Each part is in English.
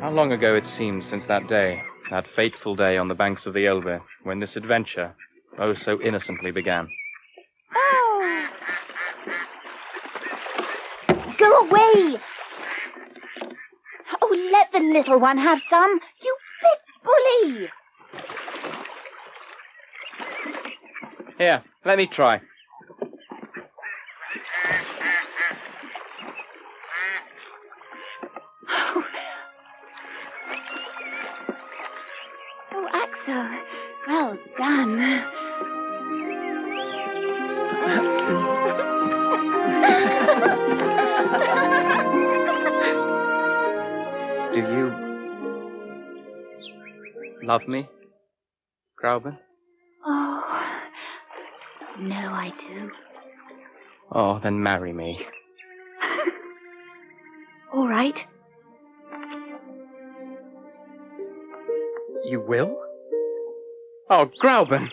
How long ago it seems since that day, that fateful day on the banks of the Elbe, when this adventure, oh so innocently, began. Oh! Go away! Oh, let the little one have some, you big bully! Here, let me try. Oh, Axel, well done. Do you love me, Grauben? Oh, no, I do. Oh, then marry me. All right. You will? Oh, Grauben!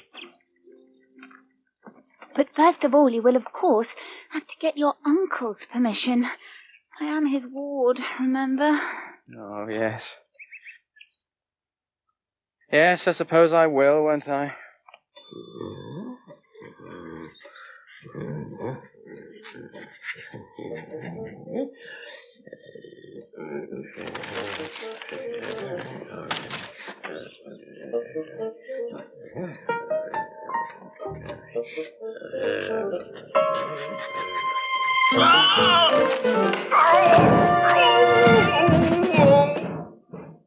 But first of all, you will, of course, have to get your uncle's permission. I am his ward, remember? Oh, yes. Yes, I suppose I will, won't I?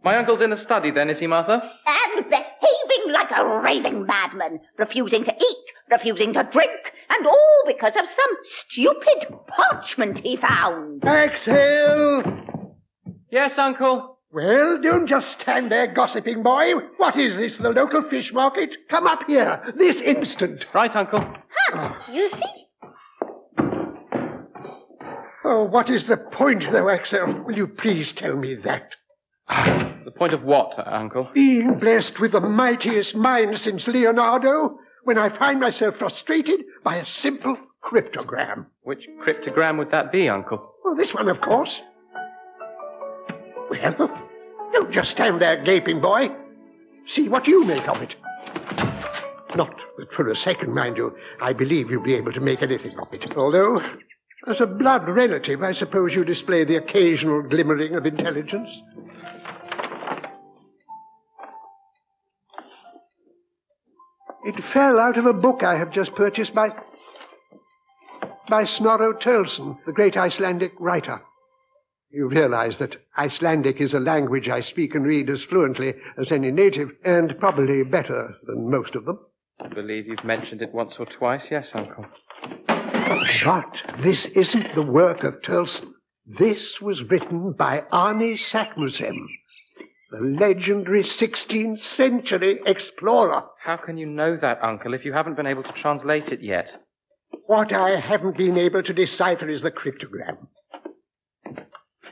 My uncle's in the study, then, is he, Martha? And behaving like a raving madman, refusing to eat, refusing to drink, and all because of some stupid parchment he found. Axel! Yes, Uncle. Well, don't just stand there gossiping, boy. What is this, the local fish market? Come up here, this instant. Right, Uncle. You see? Oh, what is the point, though, Axel? Will you please tell me that? The point of what, Uncle? Being blessed with the mightiest mind since Leonardo, when I find myself frustrated by a simple cryptogram. Which cryptogram would that be, Uncle? Well, this one, of course. Well, don't just stand there gaping, boy. See what you make of it. Not that for a second, mind you, I believe you'll be able to make anything of it. Although, as a blood relative, I suppose you display the occasional glimmering of intelligence. It fell out of a book I have just purchased by Snorro Turlson, the great Icelandic writer. You realize that Icelandic is a language I speak and read as fluently as any native, and probably better than most of them. I believe you've mentioned it once or twice, yes, Uncle. But this isn't the work of Turlson. This was written by Arne Saknussemm, the legendary 16th century explorer. How can you know that, Uncle, if you haven't been able to translate it yet? What I haven't been able to decipher is the cryptogram.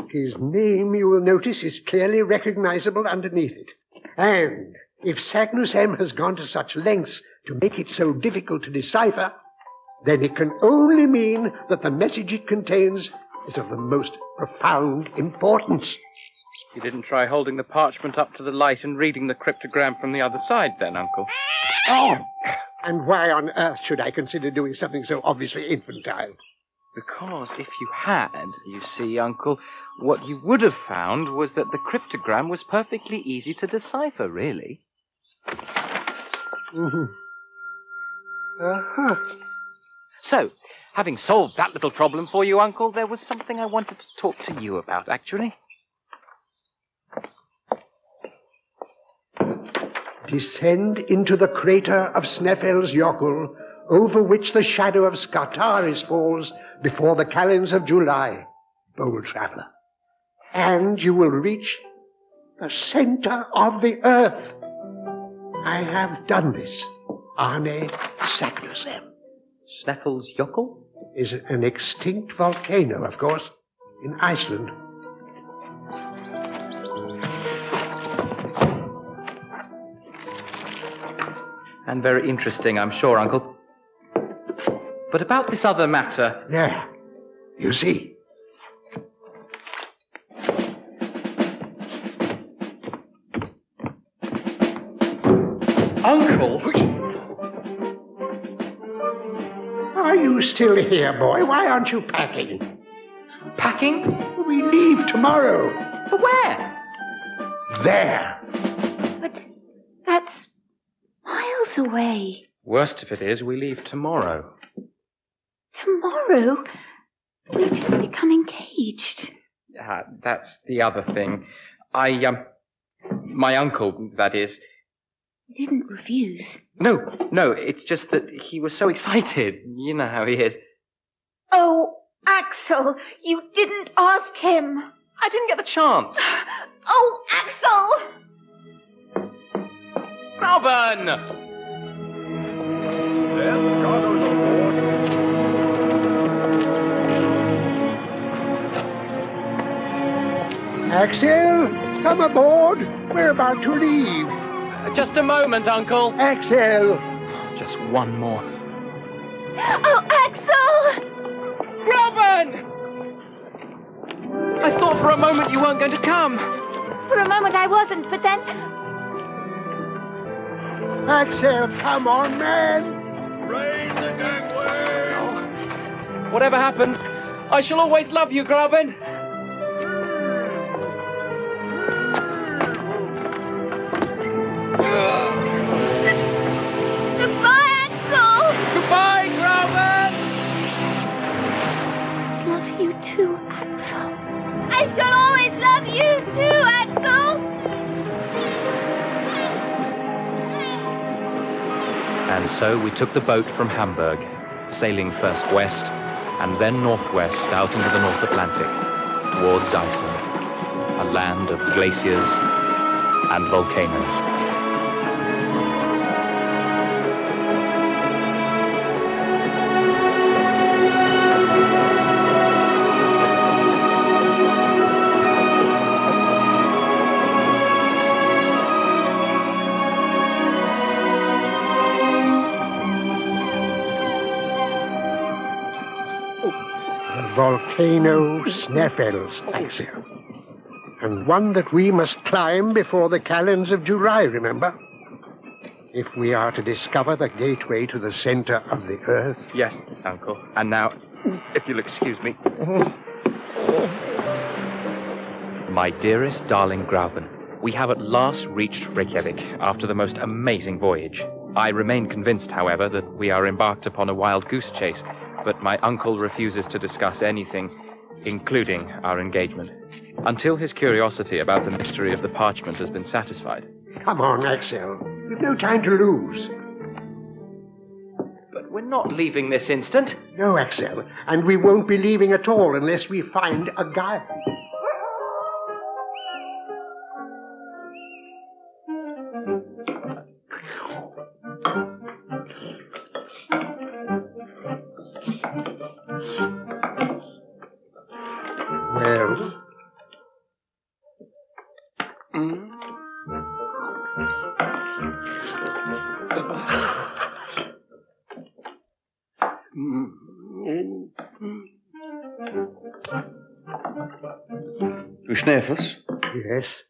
His name, you will notice, is clearly recognizable underneath it. And if Saknussemm has gone to such lengths to make it so difficult to decipher, then it can only mean that the message it contains is of the most profound importance. You didn't try holding the parchment up to the light and reading the cryptogram from the other side, then, Uncle? Oh, and why on earth should I consider doing something so obviously infantile? Because if you had, you see, Uncle, what you would have found was that the cryptogram was perfectly easy to decipher, really. Mm-hmm. Uh-huh. So, having solved that little problem for you, Uncle, there was something I wanted to talk to you about, actually. Descend into the crater of Sneffel's Jokull, over which the shadow of Scartaris falls before the calends of July, bold traveller. And you will reach the center of the earth. I have done this. Arne Saknussemm. Sneffel's Jokull? Is an extinct volcano, of course, in Iceland. And very interesting, I'm sure, Uncle. But about this other matter... There. You see. Uncle! Are you still here, boy? Why aren't you packing? Packing? We leave tomorrow. For where? There. But that's miles away. Worst of it is, we leave tomorrow. Tomorrow? We've just become engaged. That's the other thing. My uncle, that is... You didn't refuse. No, it's just that he was so excited. You know how he is. Oh, Axel, you didn't ask him. I didn't get the chance. Oh, Axel! Grauben! Then cargo's aboard. Axel, come aboard. We're about to leave. Just a moment, Uncle. Axel. Just one more. Oh, Axel! Grauben! I thought for a moment you weren't going to come. For a moment I wasn't, but then... Axel, come on, man. Raise the gangway. Whatever happens, I shall always love you, Grauben. Goodbye, Axel! Goodbye, Grauben! I love you too, Axel. I shall always love you too, Axel! And so we took the boat from Hamburg, sailing first west and then northwest out into the North Atlantic, towards Iceland, a land of glaciers and volcanoes. Volcano Sneffels, Axel. And one that we must climb before the calends of July, remember? If we are to discover the gateway to the center of the earth. Yes, Uncle. And now, if you'll excuse me. My dearest darling Grauben, we have at last reached Reykjavik after the most amazing voyage. I remain convinced, however, that we are embarked upon a wild goose chase, but my uncle refuses to discuss anything, including our engagement, until his curiosity about the mystery of the parchment has been satisfied. Come on, Axel. We've no time to lose. But we're not leaving this instant. No, Axel. And we won't be leaving at all unless we find a guide. Well... To Sneffels? Yes.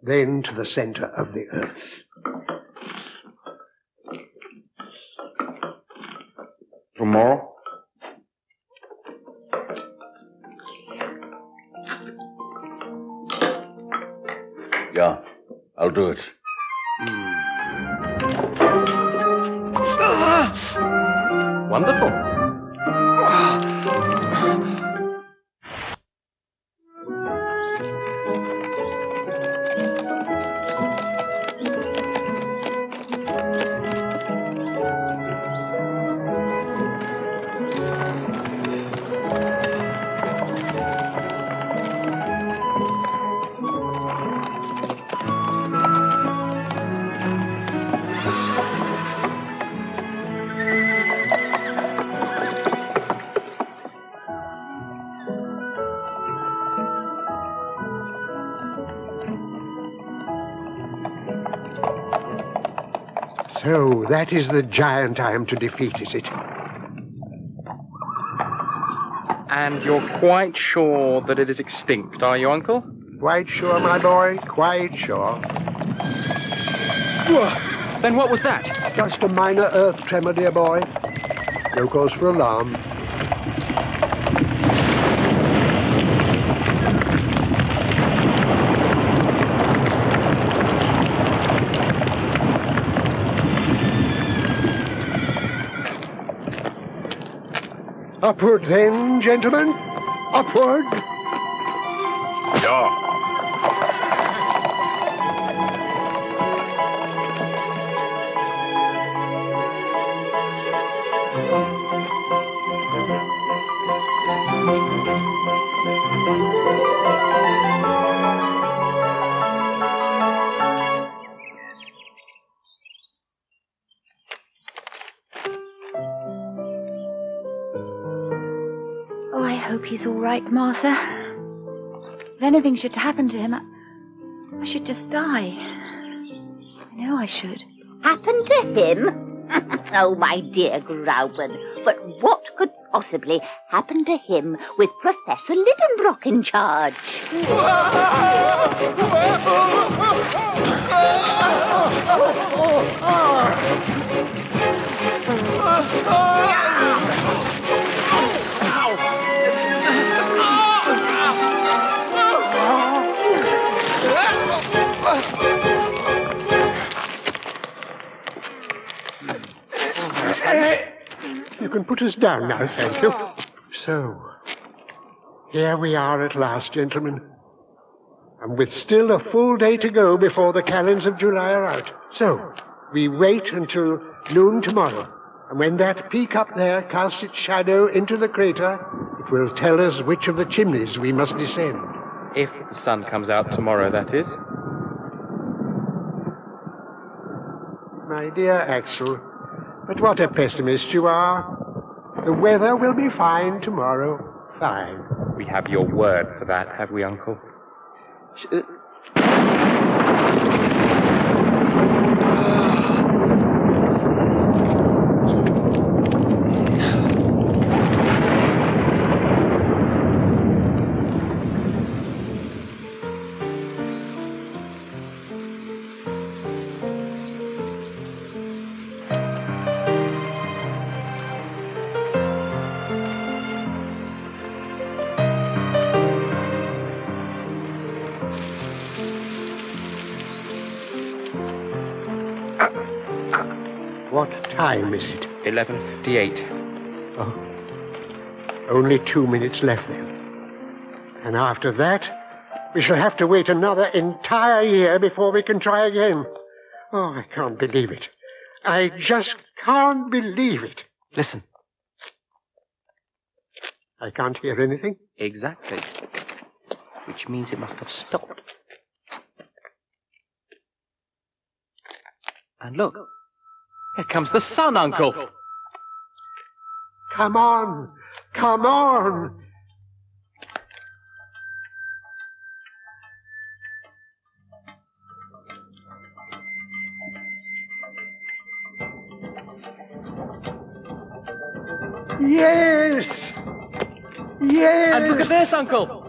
Then to the center of the earth. Tomorrow? Yeah, I'll do it. Wonderful. So, that is the giant I am to defeat, is it? And you're quite sure that it is extinct, are you, Uncle? Quite sure, my boy, quite sure. Whoa. Then what was that? Just a minor earth tremor, dear boy. No cause for alarm. Upward then, gentlemen. Upward. Yeah. Oh, I hope he's all right, Martha. If anything should happen to him, I should just die. I know I should. Happen to him? Oh, my dear Grauben, but what could possibly happen to him with Professor Lidenbrock in charge? You can put us down now, thank you. So, here we are at last, gentlemen. And with still a full day to go before the calends of July are out. So, we wait until noon tomorrow. And when that peak up there casts its shadow into the crater, it will tell us which of the chimneys we must descend. If the sun comes out tomorrow, that is. My dear Axel, but what a pessimist you are. The weather will be fine tomorrow. Fine. We have your word for that, have we, Uncle? What time is it? 11:58. Oh, only 2 minutes left then. And after that, we shall have to wait another entire year before we can try again. Oh, I can't believe it. I just can't believe it. Listen. I can't hear anything. Exactly. Which means it must have stopped. And look. Here comes the sun, Uncle. Come on. Come on. Yes. Yes. And look at this, Uncle.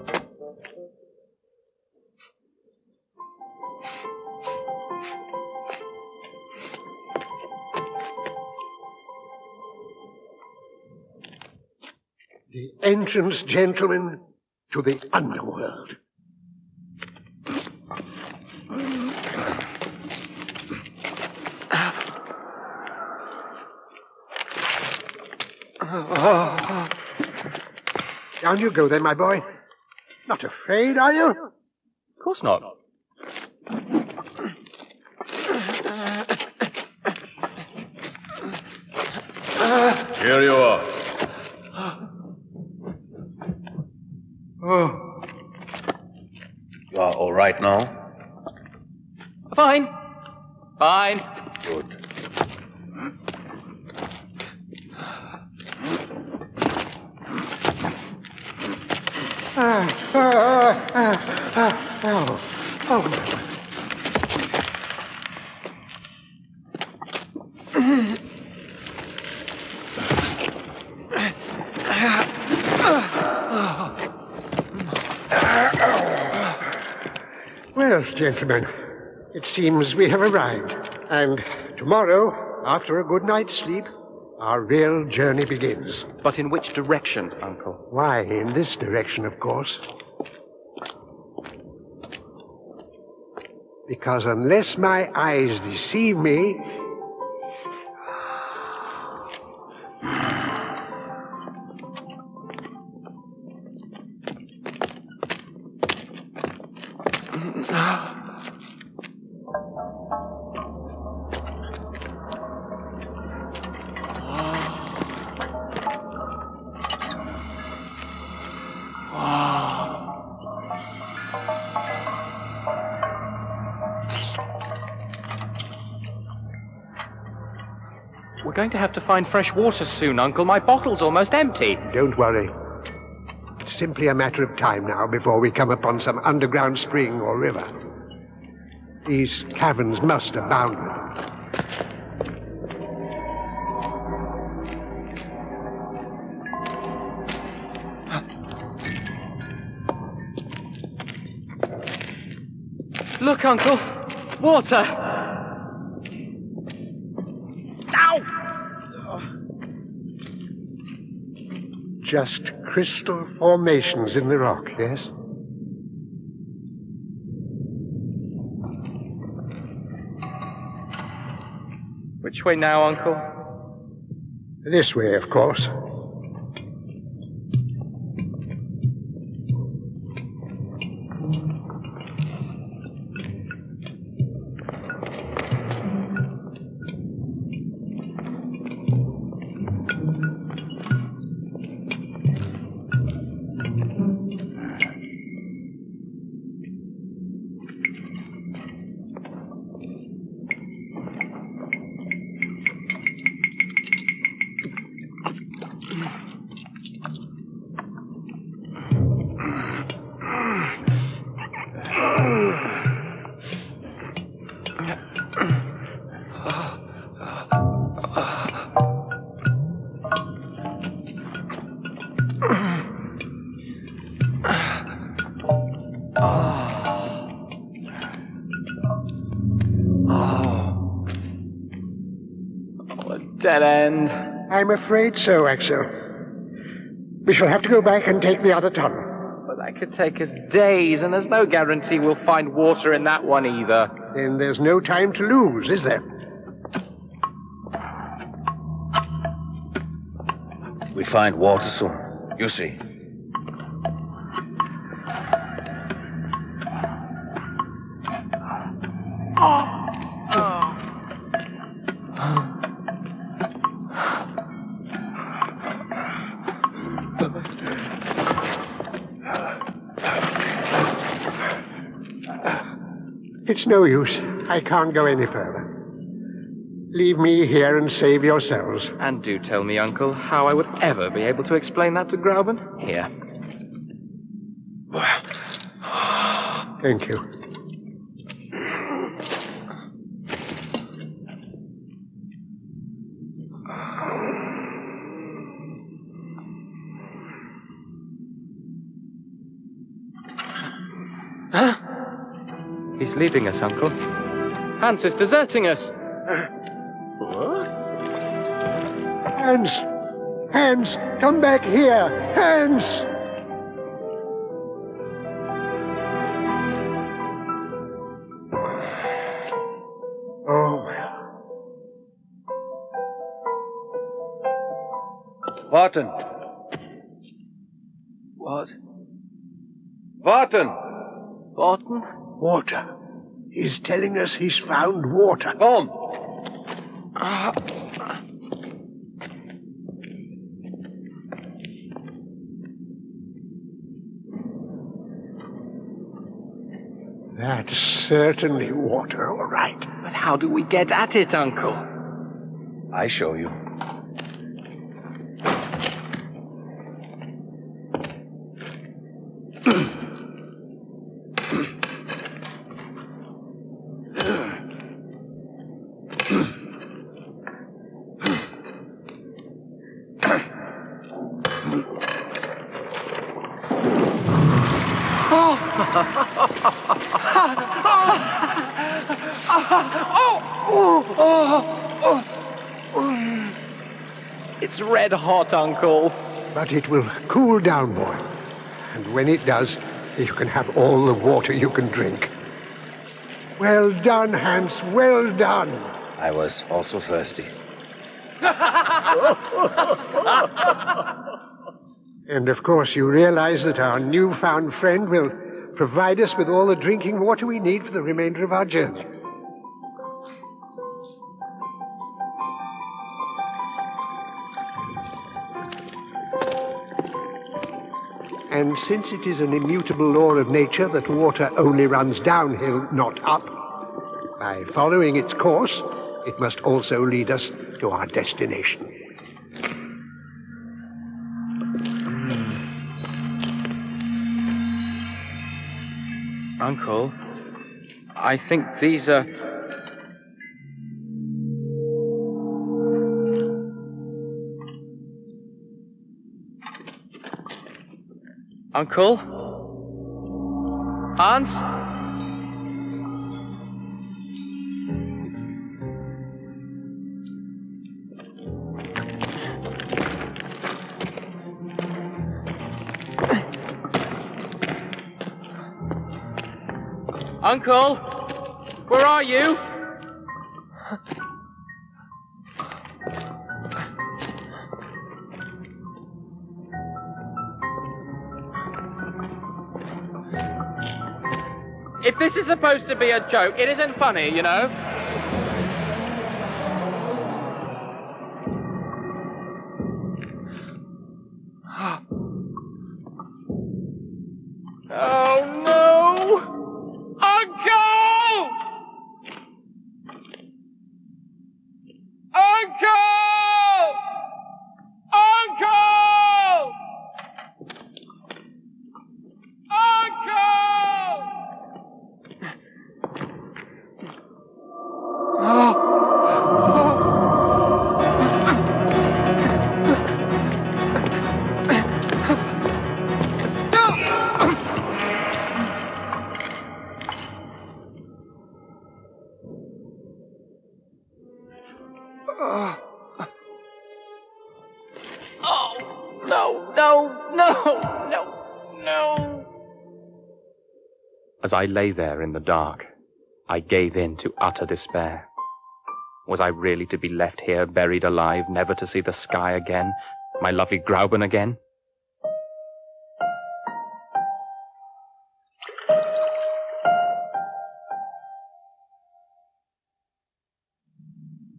The entrance, gentlemen, to the underworld. Down you go then, my boy. Not afraid, are you? Of course not. Here you are. Oh. You are all right now? Fine. Fine. Good. Oh. Well, gentlemen, it seems we have arrived. And tomorrow, after a good night's sleep, our real journey begins. But in which direction, Uncle? Why, in this direction, of course. Because unless my eyes deceive me... We're going to have to find fresh water soon, Uncle. My bottle's almost empty. Don't worry. It's simply a matter of time now before we come upon some underground spring or river. These caverns must abound with them. Look, Uncle. Water. Just crystal formations in the rock, yes? Which way now, Uncle? This way, of course. Dead end. I'm afraid so, Axel. We shall have to go back and take the other tunnel. But that could take us days, and there's no guarantee we'll find water in that one either. Then there's no time to lose, is there? We find water soon. You see. It's no use. I can't go any further. Leave me here and save yourselves. And do tell me, Uncle, how I would ever be able to explain that to Grauben. Here. Thank you. He's leaving us, Uncle. Hans is deserting us. Hans! Hans! Come back here! Hans! Oh, well. Warten! What? Warten! Barton? Water. He's telling us he's found water. Komm! That's certainly water, all right. But how do we get at it, Uncle? I show you. It's red hot, Uncle. But it will cool down, boy. And when it does, you can have all the water you can drink. Well done, Hans. Well done. I was also thirsty. And of course, you realize that our newfound friend will provide us with all the drinking water we need for the remainder of our journey. And since it is an immutable law of nature that water only runs downhill, not up, by following its course, it must also lead us to our destination. Uncle, I think these are... Uncle? Hans? Uncle? Where are you? If this is supposed to be a joke, it isn't funny, you know? Oh, no! Uncle! Uncle! Uncle! Uncle! No. As I lay there in the dark, I gave in to utter despair. Was I really to be left here, buried alive, never to see the sky again, my lovely Grauben again?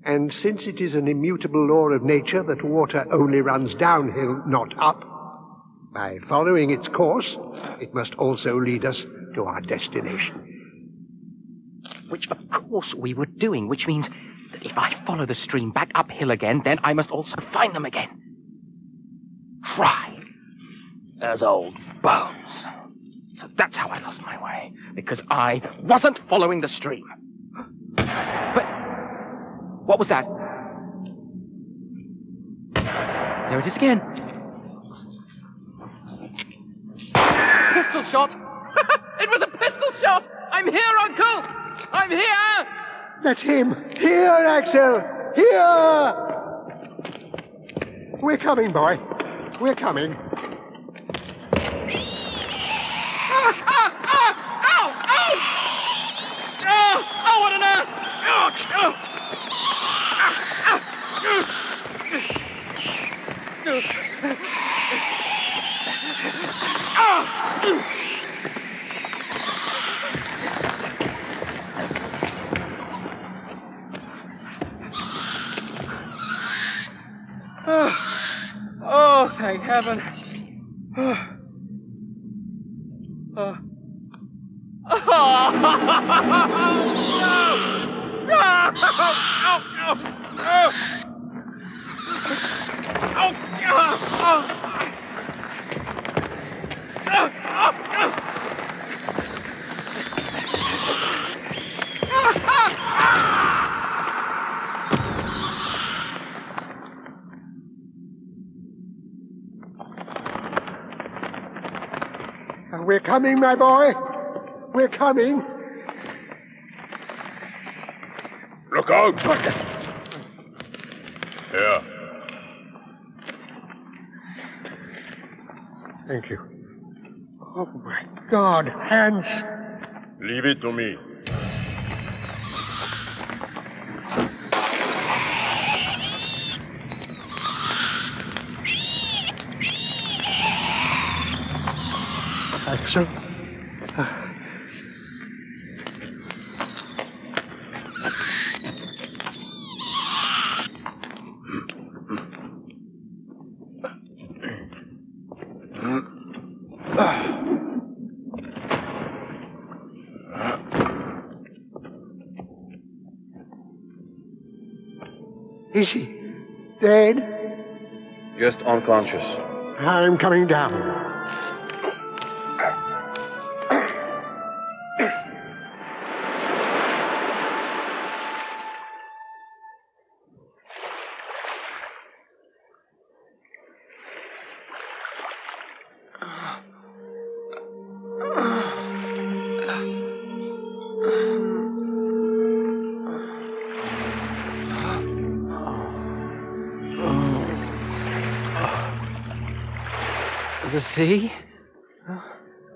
And since it is an immutable law of nature that water only runs downhill, not up, by following its course, it must also lead us to our destination. Which, of course, we were doing, which means that if I follow the stream back uphill again, then I must also find them again. Try as old bones. So that's how I lost my way, because I wasn't following the stream. But what was that? There it is again. Pistol shot! It was a pistol shot! I'm here, Uncle! I'm here! That's him! Here, Axel! Here! We're coming, boy. We're coming. Oh, what on earth! Oh, thank heaven. Oh. We're coming, my boy. We're coming. Look out! Here. Thank you. Oh, my God, Hans. Leave it to me. Axel. Is he dead? Just unconscious. I'm coming down. The sea?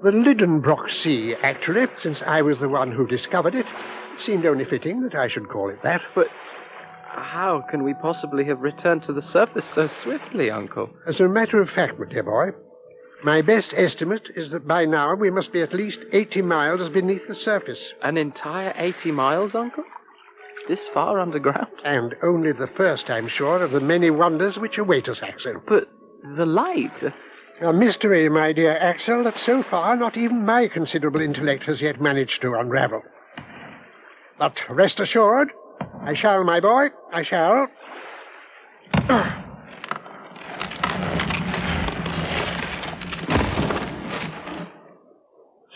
The Lidenbrock Sea, actually, since I was the one who discovered it. It seemed only fitting that I should call it that. But how can we possibly have returned to the surface so swiftly, Uncle? As a matter of fact, my dear boy, my best estimate is that by now we must be at least 80 miles beneath the surface. An entire 80 miles, Uncle? This far underground? And only the first, I'm sure, of the many wonders which await us, Axel. But the light... A mystery, my dear Axel, that so far not even my considerable intellect has yet managed to unravel. But rest assured, I shall, my boy, I shall.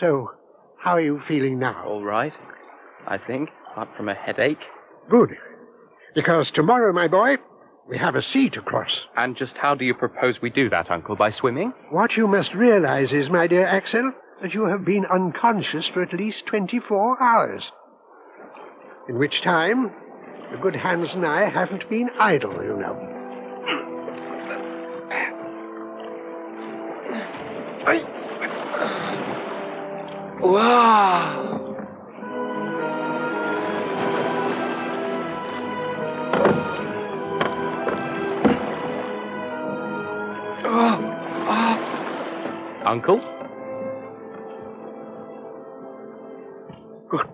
So, how are you feeling now? All right, I think, apart from a headache. Good. Because tomorrow, my boy, we have a sea to cross. And just how do you propose we do that, Uncle? By swimming? What you must realize is, my dear Axel, that you have been unconscious for at least 24 hours. In which time, the good Hans and I haven't been idle, you know. Wow! Uncle? Good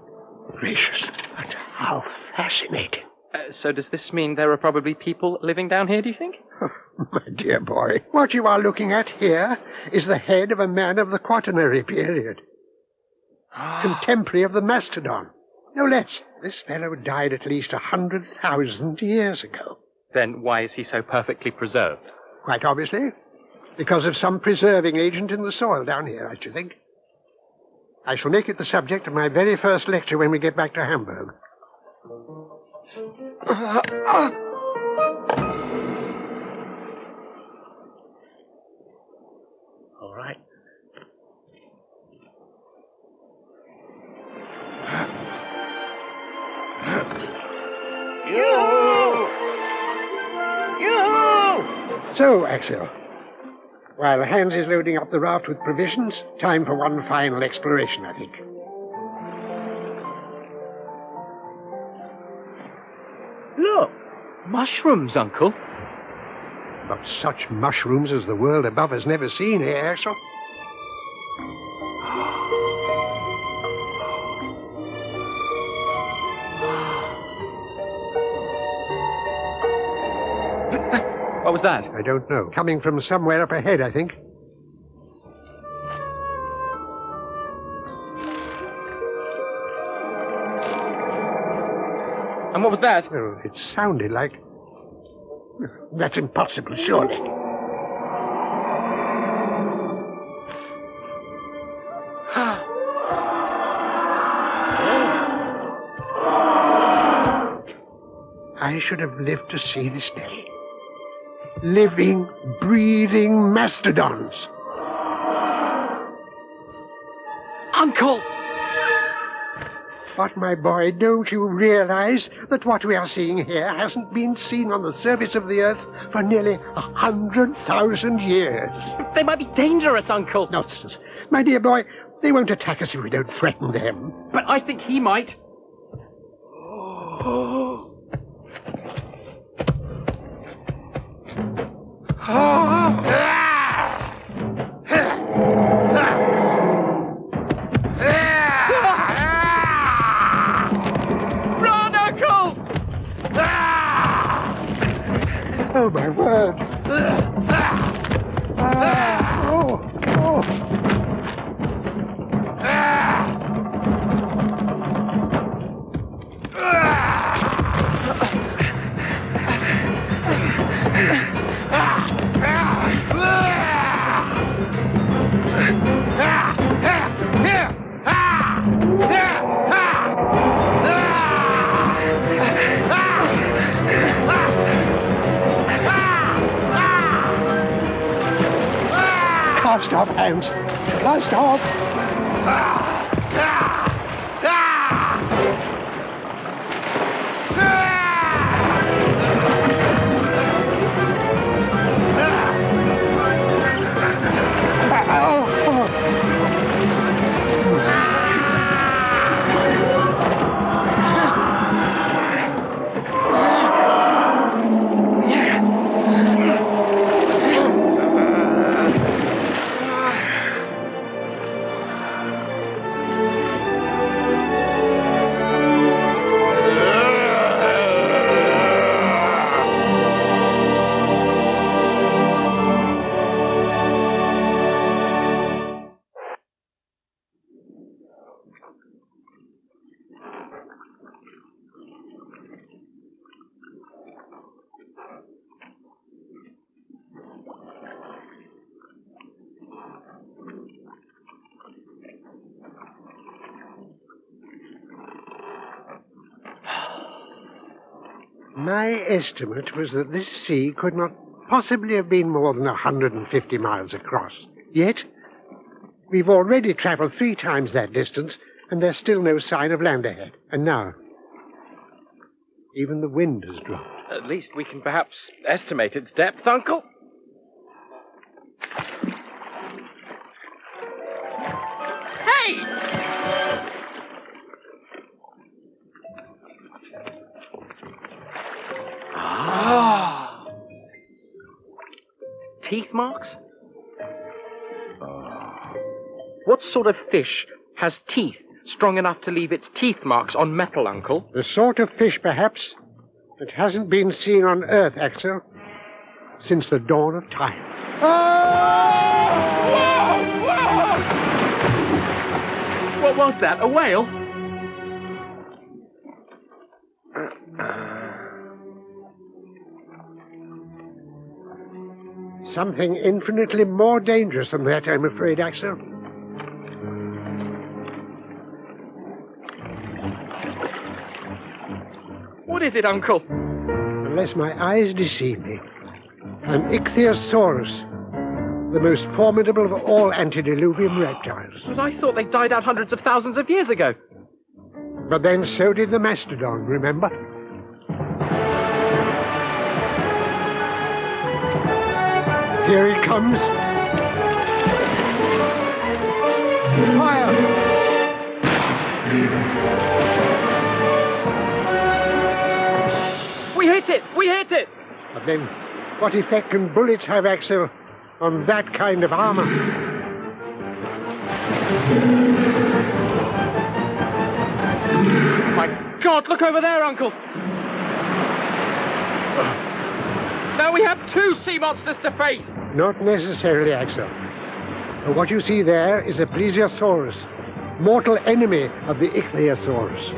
gracious, but how fascinating. So does this mean there are probably people living down here, do you think? My dear boy, what you are looking at here is the head of a man of the Quaternary period. Contemporary of the mastodon. No less. This fellow died at least 100,000 years ago. Then why is he so perfectly preserved? Quite obviously, because of some preserving agent in the soil down here, I should think. I shall make it the subject of my very first lecture when we get back to Hamburg. All right. So, Axel, while Hans is loading up the raft with provisions, time for one final exploration, I think. Look! Mushrooms, Uncle. But such mushrooms as the world above has never seen, eh, Axel? What was that? I don't know. Coming from somewhere up ahead, I think. And what was that? Well, it sounded like... That's impossible, surely. I should have lived to see this day. Living, breathing mastodons. Uncle! But, my boy, don't you realize that what we are seeing here hasn't been seen on the surface of the earth for nearly 100,000 years? They might be dangerous, Uncle. Nonsense. My dear boy, they won't attack us if we don't threaten them. But I think he might. Run, Uncle! Oh, my word. Cast off, hands. Cast off. My estimate was that this sea could not possibly have been more than 150 miles across. Yet, we've already traveled 3 times that distance, and there's still no sign of land ahead. And now, even the wind has dropped. At least we can perhaps estimate its depth, Uncle. Hey! Ah! Teeth marks? What sort of fish has teeth strong enough to leave its teeth marks on metal, Uncle? The sort of fish, perhaps, that hasn't been seen on Earth, Axel, since the dawn of time. What was that? A whale? Something infinitely more dangerous than that, I'm afraid, Axel. What is it, Uncle? Unless my eyes deceive me, an ichthyosaurus, the most formidable of all antediluvian reptiles. But I thought they died out hundreds of thousands of years ago. But then so did the mastodon, remember? Here he comes. Fire! We hit it! We hit it! But then What effect can bullets have, Axel, on that kind of armor? My God, look over there, Uncle! Now we have 2 sea monsters to face! Not necessarily, Axel. What you see there is a plesiosaurus, mortal enemy of the ichthyosaurus.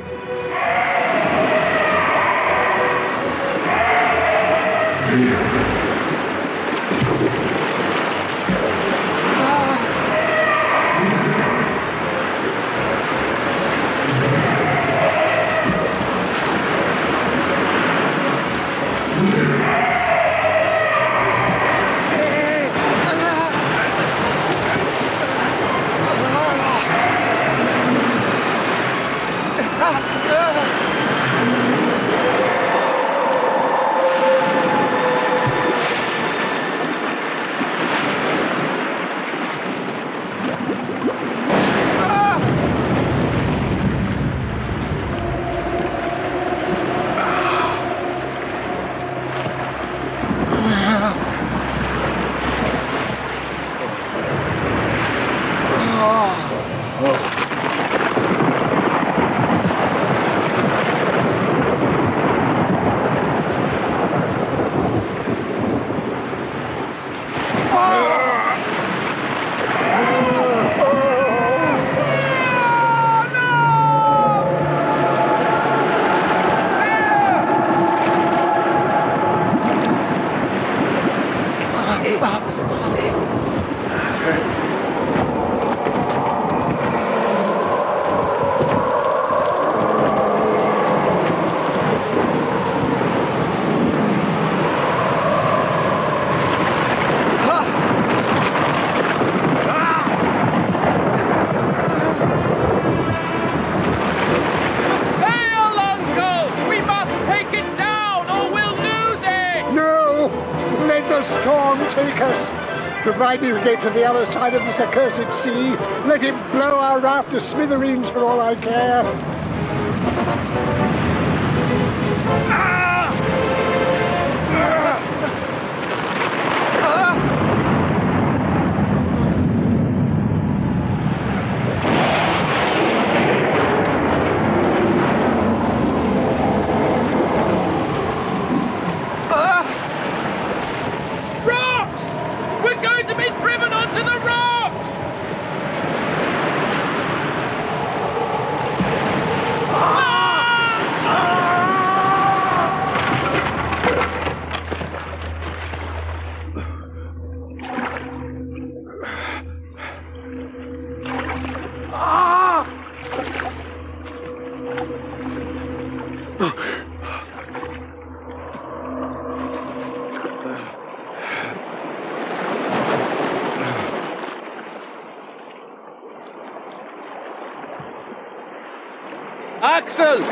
Provided we get to the other side of this accursed sea, let him blow our raft to smithereens for all I care. Axel!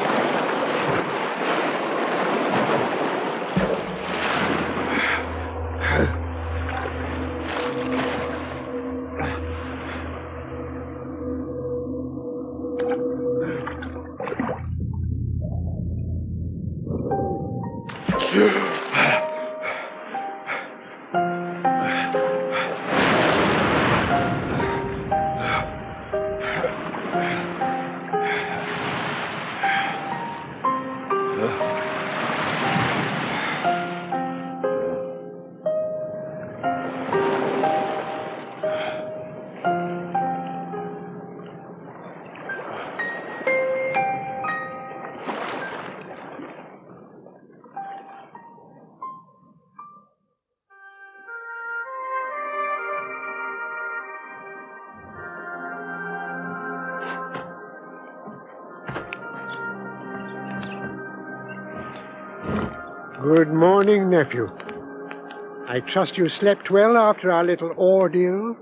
Good morning, nephew. I trust you slept well after our little ordeal.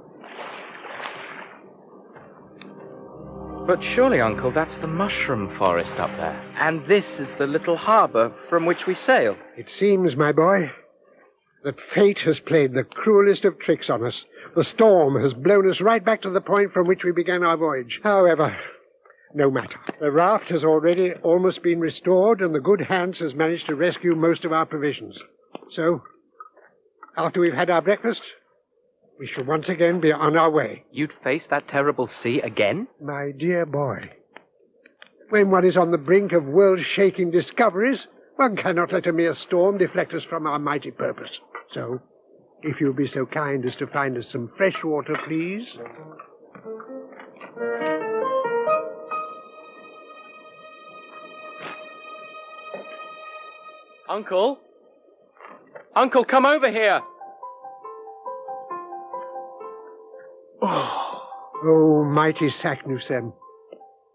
But surely, Uncle, that's the mushroom forest up there. And this is the little harbor from which we sailed. It seems, my boy, that fate has played the cruelest of tricks on us. The storm has blown us right back to the point from which we began our voyage. However, no matter. The raft has already almost been restored, and the good Hans has managed to rescue most of our provisions. So, After we've had our breakfast, we shall once again be on our way. You'd face that terrible sea again? My dear boy, when one is on the brink of world-shaking discoveries, one cannot let a mere storm deflect us from our mighty purpose. So, if you'll be so kind as to find us some fresh water, please. Uncle? Uncle, come over here! Oh, mighty Saknussemm,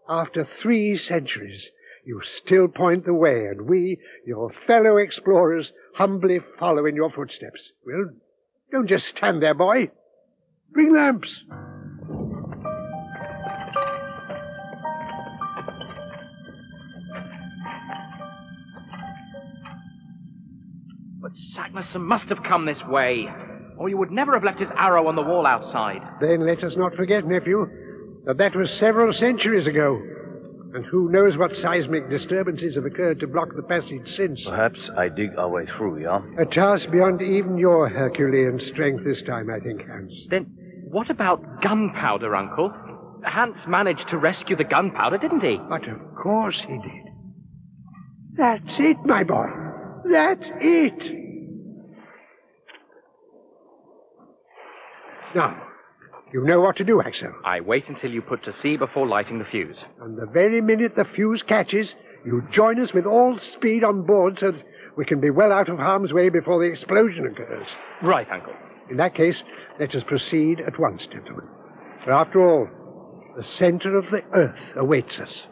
after 3 centuries, you still point the way, and we, your fellow explorers, humbly follow in your footsteps. Well, don't just stand there, boy. Bring lamps. But Saknussemm must have come this way, or you would never have left his arrow on the wall outside. Then let us not forget, nephew, that was several centuries ago. And who knows what seismic disturbances have occurred to block the passage since. Perhaps I dig our way through, yeah? A task beyond even your Herculean strength this time, I think, Hans. Then what about gunpowder, Uncle? Hans managed to rescue the gunpowder, didn't he? But of course he did. That's it, my boy. That's it. Now, you know what to do, Axel. I wait until you put to sea before lighting the fuse. And the very minute the fuse catches, you join us with all speed on board so that we can be well out of harm's way before the explosion occurs. Right, Uncle. In that case, let us proceed at once, gentlemen. For after all, the center of the earth awaits us.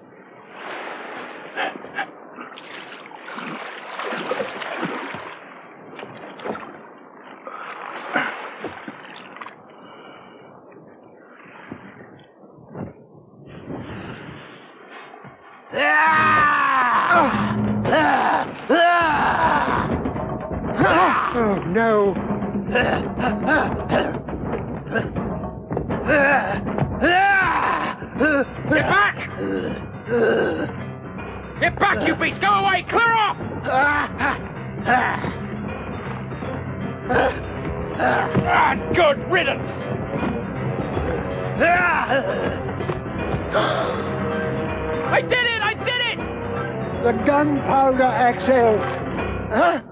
Oh, no. Get back! Get back, you beast! Go away! Clear off! Good riddance! I did it! I did it! The gunpowder, Axel! Huh?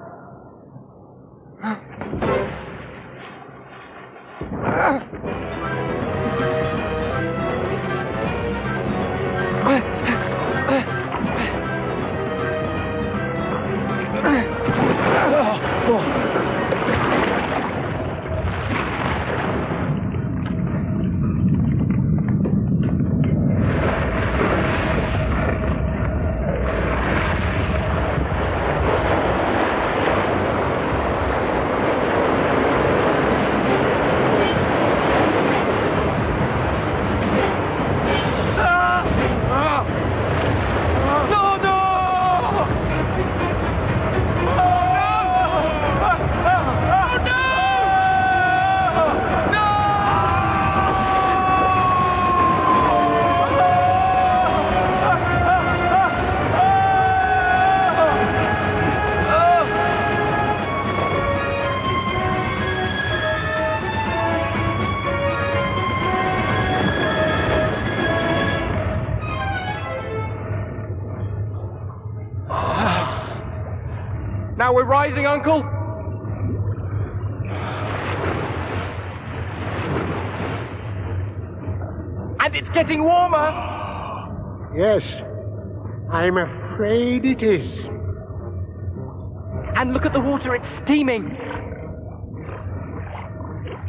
Now we're rising, Uncle. And it's getting warmer. Yes, I'm afraid it is. And look at the water, it's steaming.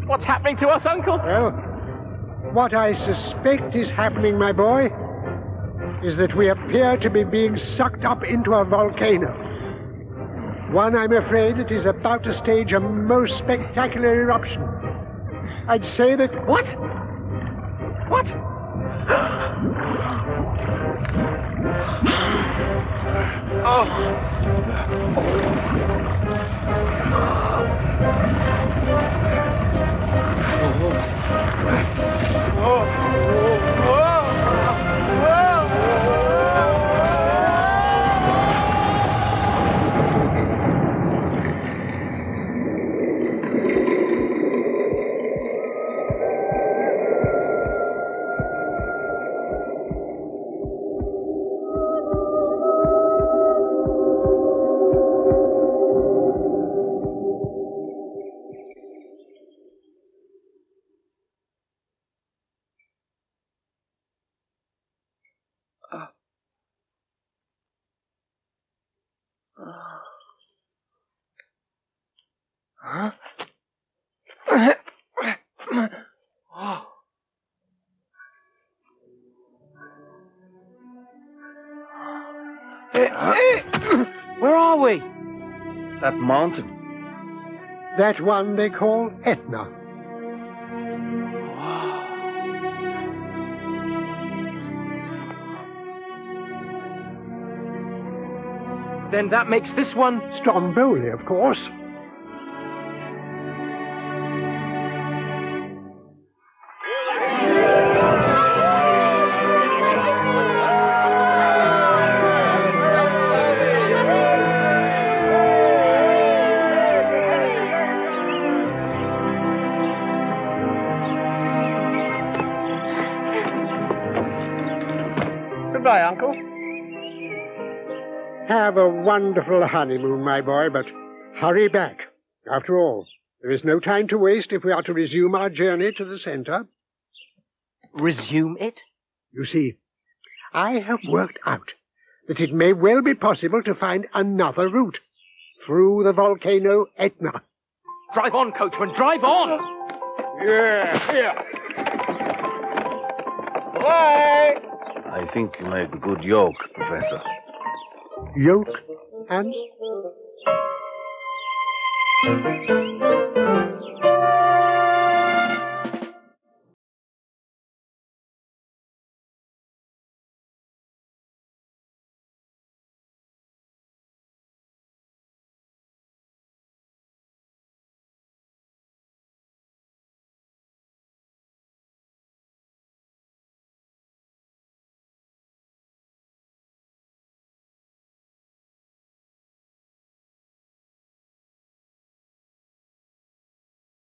What's happening to us, Uncle? Well, what I suspect is happening, my boy, is that we appear to be being sucked up into a volcano. One, I'm afraid, that is about to stage a most spectacular eruption. I'd say that... What? What? Huh? Where are we? That mountain. That one they call Etna. Then that makes this one... Stromboli, of course. Goodbye, Uncle. Have a wonderful honeymoon, my boy, but hurry back. After all, there is no time to waste if we are to resume our journey to the center. Resume it? You see, I have worked out that it may well be possible to find another route through the volcano Etna. Drive on, coachman, drive on! Yeah, here. Bye! I think you make a good yoke, Professor. Yoke and